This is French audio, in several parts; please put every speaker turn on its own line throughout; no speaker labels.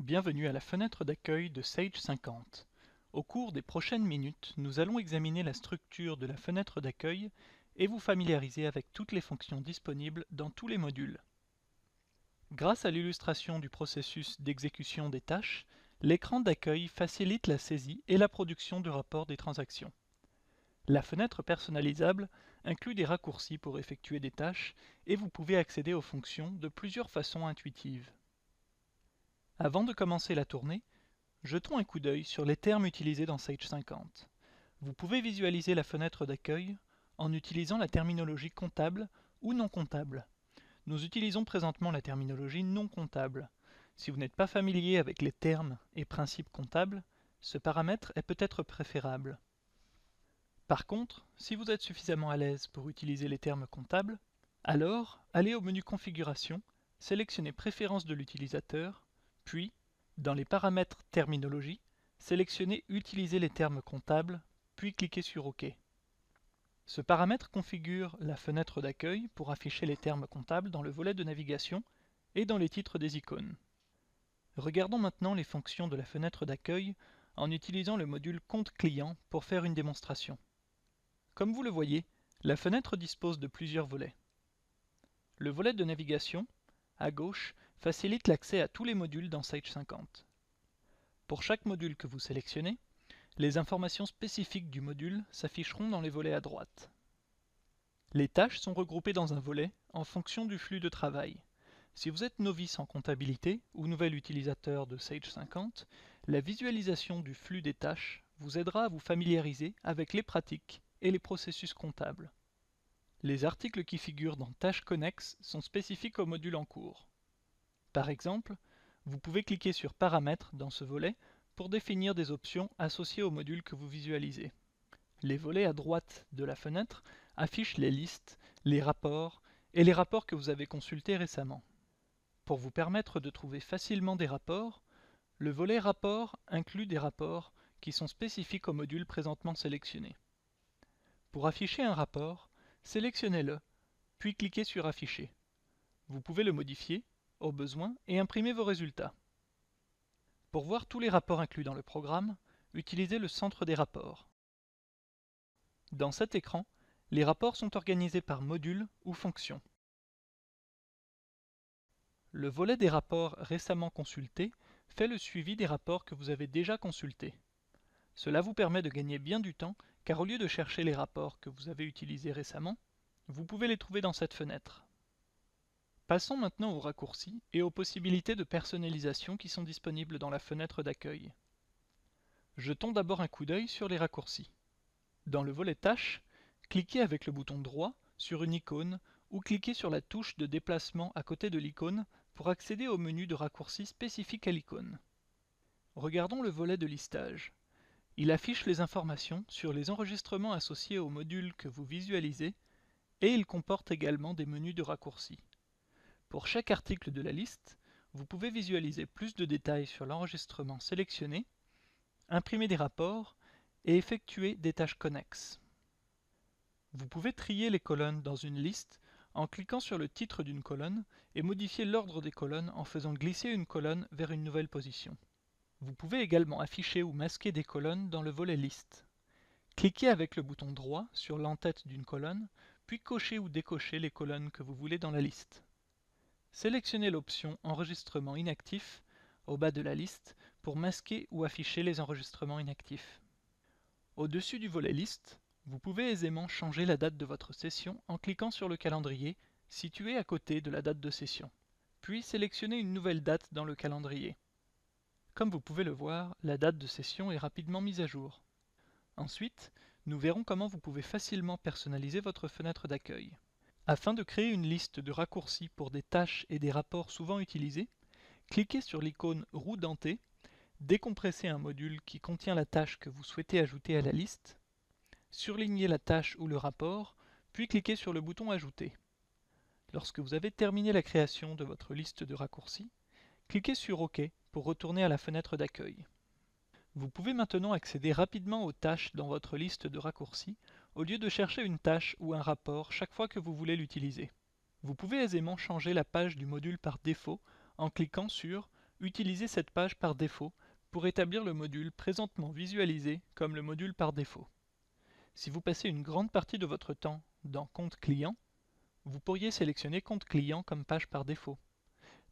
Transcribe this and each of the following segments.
Bienvenue à la fenêtre d'accueil de Sage 50. Au cours des prochaines minutes, nous allons examiner la structure de la fenêtre d'accueil et vous familiariser avec toutes les fonctions disponibles dans tous les modules. Grâce à l'illustration du processus d'exécution des tâches, l'écran d'accueil facilite la saisie et la production de rapports des transactions. La fenêtre personnalisable inclut des raccourcis pour effectuer des tâches et vous pouvez accéder aux fonctions de plusieurs façons intuitives. Avant de commencer la tournée, jetons un coup d'œil sur les termes utilisés dans Sage 50. Vous pouvez visualiser la fenêtre d'accueil en utilisant la terminologie comptable ou non comptable. Nous utilisons présentement la terminologie non comptable. Si vous n'êtes pas familier avec les termes et principes comptables, ce paramètre est peut-être préférable. Par contre, si vous êtes suffisamment à l'aise pour utiliser les termes comptables, alors allez au menu Configuration, sélectionnez Préférences de l'utilisateur, puis, dans les paramètres Terminologie, sélectionnez Utiliser les termes comptables, puis cliquez sur OK. Ce paramètre configure la fenêtre d'accueil pour afficher les termes comptables dans le volet de navigation et dans les titres des icônes. Regardons maintenant les fonctions de la fenêtre d'accueil en utilisant le module Compte client pour faire une démonstration. Comme vous le voyez, la fenêtre dispose de plusieurs volets. Le volet de navigation, à gauche, facilite l'accès à tous les modules dans Sage 50. Pour chaque module que vous sélectionnez, les informations spécifiques du module s'afficheront dans les volets à droite. Les tâches sont regroupées dans un volet en fonction du flux de travail. Si vous êtes novice en comptabilité ou nouvel utilisateur de Sage 50, la visualisation du flux des tâches vous aidera à vous familiariser avec les pratiques et les processus comptables. Les articles qui figurent dans Tâches connexes sont spécifiques au module en cours. Par exemple, vous pouvez cliquer sur Paramètres dans ce volet pour définir des options associées au module que vous visualisez. Les volets à droite de la fenêtre affichent les listes, les rapports et les rapports que vous avez consultés récemment. Pour vous permettre de trouver facilement des rapports, le volet Rapports inclut des rapports qui sont spécifiques au module présentement sélectionné. Pour afficher un rapport, sélectionnez-le, puis cliquez sur Afficher. Vous pouvez le modifier, au besoin, et imprimer vos résultats. Pour voir tous les rapports inclus dans le programme, utilisez le centre des rapports. Dans cet écran, les rapports sont organisés par module ou fonction. Le volet des rapports récemment consultés fait le suivi des rapports que vous avez déjà consultés. Cela vous permet de gagner bien du temps, car au lieu de chercher les rapports que vous avez utilisés récemment, vous pouvez les trouver dans cette fenêtre. Passons maintenant aux raccourcis et aux possibilités de personnalisation qui sont disponibles dans la fenêtre d'accueil. Jetons d'abord un coup d'œil sur les raccourcis. Dans le volet Tâches, cliquez avec le bouton droit sur une icône ou cliquez sur la touche de déplacement à côté de l'icône pour accéder au menu de raccourcis spécifique à l'icône. Regardons le volet de listage. Il affiche les informations sur les enregistrements associés au module que vous visualisez et il comporte également des menus de raccourcis. Pour chaque article de la liste, vous pouvez visualiser plus de détails sur l'enregistrement sélectionné, imprimer des rapports et effectuer des tâches connexes. Vous pouvez trier les colonnes dans une liste en cliquant sur le titre d'une colonne et modifier l'ordre des colonnes en faisant glisser une colonne vers une nouvelle position. Vous pouvez également afficher ou masquer des colonnes dans le volet Liste. Cliquez avec le bouton droit sur l'entête d'une colonne, puis cochez ou décochez les colonnes que vous voulez dans la liste. Sélectionnez l'option Enregistrement inactif au bas de la liste pour masquer ou afficher les enregistrements inactifs. Au-dessus du volet Liste, vous pouvez aisément changer la date de votre session en cliquant sur le calendrier situé à côté de la date de session, puis sélectionnez une nouvelle date dans le calendrier. Comme vous pouvez le voir, la date de session est rapidement mise à jour. Ensuite, nous verrons comment vous pouvez facilement personnaliser votre fenêtre d'accueil. Afin de créer une liste de raccourcis pour des tâches et des rapports souvent utilisés, cliquez sur l'icône roue dentée, décompressez un module qui contient la tâche que vous souhaitez ajouter à la liste, surlignez la tâche ou le rapport, puis cliquez sur le bouton Ajouter. Lorsque vous avez terminé la création de votre liste de raccourcis, cliquez sur OK pour retourner à la fenêtre d'accueil. Vous pouvez maintenant accéder rapidement aux tâches dans votre liste de raccourcis au lieu de chercher une tâche ou un rapport chaque fois que vous voulez l'utiliser. Vous pouvez aisément changer la page du module par défaut en cliquant sur utilisez cette page par défaut pour établir le module présentement visualisé comme le module par défaut. Si vous passez une grande partie de votre temps dans Compte client, vous pourriez sélectionner Compte client comme page par défaut.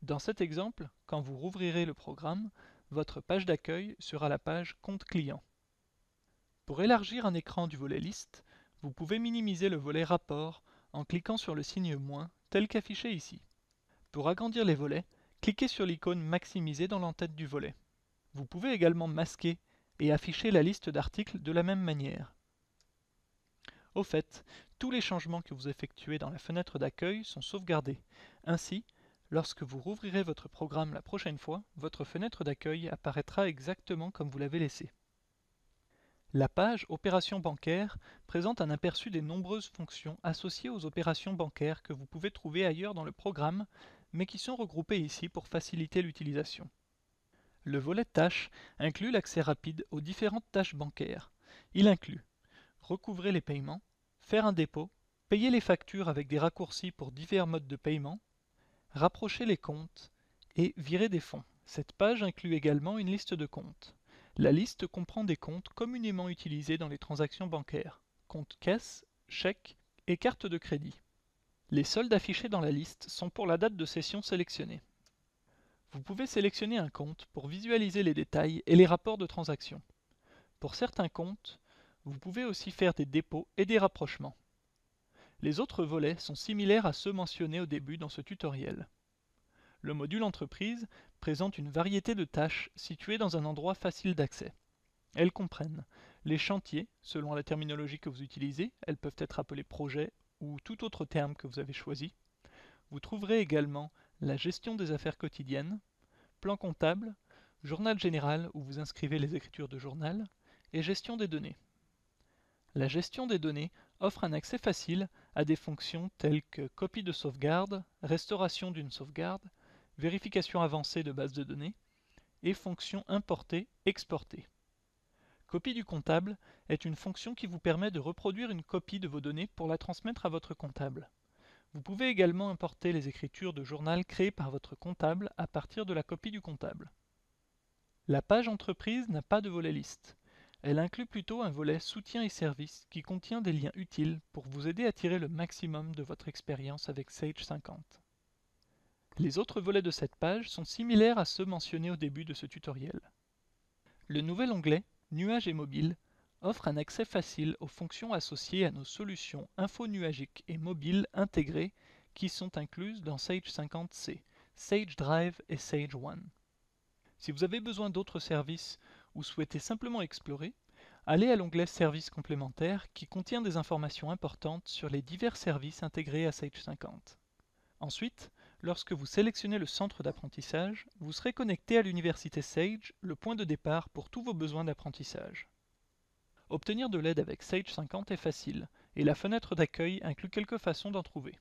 Dans cet exemple, quand vous rouvrirez le programme, votre page d'accueil sera la page Compte client. Pour élargir un écran du volet Liste, vous pouvez minimiser le volet Rapport en cliquant sur le signe moins tel qu'affiché ici. Pour agrandir les volets, cliquez sur l'icône Maximiser dans l'entête du volet. Vous pouvez également masquer et afficher la liste d'articles de la même manière. Au fait, tous les changements que vous effectuez dans la fenêtre d'accueil sont sauvegardés. Ainsi, lorsque vous rouvrirez votre programme la prochaine fois, votre fenêtre d'accueil apparaîtra exactement comme vous l'avez laissé. La page Opérations bancaires présente un aperçu des nombreuses fonctions associées aux opérations bancaires que vous pouvez trouver ailleurs dans le programme, mais qui sont regroupées ici pour faciliter l'utilisation. Le volet Tâches inclut l'accès rapide aux différentes tâches bancaires. Il inclut recouvrer les paiements, faire un dépôt, payer les factures avec des raccourcis pour divers modes de paiement, rapprocher les comptes et virer des fonds. Cette page inclut également une liste de comptes. La liste comprend des comptes communément utilisés dans les transactions bancaires, comptes caisse, chèques et cartes de crédit. Les soldes affichés dans la liste sont pour la date de session sélectionnée. Vous pouvez sélectionner un compte pour visualiser les détails et les rapports de transactions. Pour certains comptes, vous pouvez aussi faire des dépôts et des rapprochements. Les autres volets sont similaires à ceux mentionnés au début dans ce tutoriel. Le module Entreprise présente une variété de tâches situées dans un endroit facile d'accès. Elles comprennent les chantiers, selon la terminologie que vous utilisez, elles peuvent être appelées projets ou tout autre terme que vous avez choisi. Vous trouverez également la gestion des affaires quotidiennes, plan comptable, journal général où vous inscrivez les écritures de journal, et gestion des données. La gestion des données offre un accès facile à des fonctions telles que copie de sauvegarde, restauration d'une sauvegarde, vérification avancée de bases de données et fonctions importer-exporter. Copie du comptable est une fonction qui vous permet de reproduire une copie de vos données pour la transmettre à votre comptable. Vous pouvez également importer les écritures de journal créées par votre comptable à partir de la copie du comptable. La page Entreprise n'a pas de volet liste. Elle inclut plutôt un volet soutien et services qui contient des liens utiles pour vous aider à tirer le maximum de votre expérience avec Sage 50. Les autres volets de cette page sont similaires à ceux mentionnés au début de ce tutoriel. Le nouvel onglet Nuages et mobile offre un accès facile aux fonctions associées à nos solutions info-nuagiques et mobiles intégrées qui sont incluses dans Sage 50C, Sage Drive et Sage One. Si vous avez besoin d'autres services ou souhaitez simplement explorer, allez à l'onglet Services complémentaires qui contient des informations importantes sur les divers services intégrés à Sage 50. Ensuite, lorsque vous sélectionnez le centre d'apprentissage, vous serez connecté à l'université Sage, le point de départ pour tous vos besoins d'apprentissage. Obtenir de l'aide avec Sage 50 est facile, et la fenêtre d'accueil inclut quelques façons d'en trouver.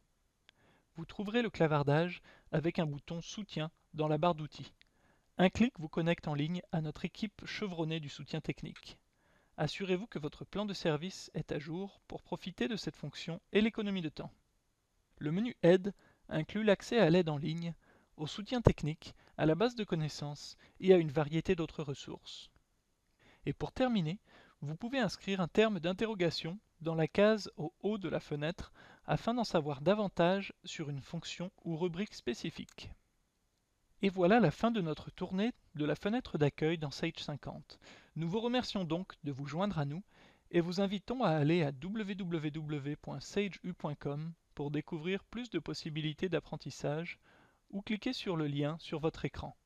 Vous trouverez le clavardage avec un bouton Soutien dans la barre d'outils. Un clic vous connecte en ligne à notre équipe chevronnée du soutien technique. Assurez-vous que votre plan de service est à jour pour profiter de cette fonction et l'économie de temps. Le menu Aide inclut l'accès à l'aide en ligne, au soutien technique, à la base de connaissances et à une variété d'autres ressources. Et pour terminer, vous pouvez inscrire un terme d'interrogation dans la case au haut de la fenêtre afin d'en savoir davantage sur une fonction ou rubrique spécifique. Et voilà la fin de notre tournée de la fenêtre d'accueil dans Sage 50. Nous vous remercions donc de vous joindre à nous et vous invitons à aller à www.sageu.com pour découvrir plus de possibilités d'apprentissage ou cliquer sur le lien sur votre écran.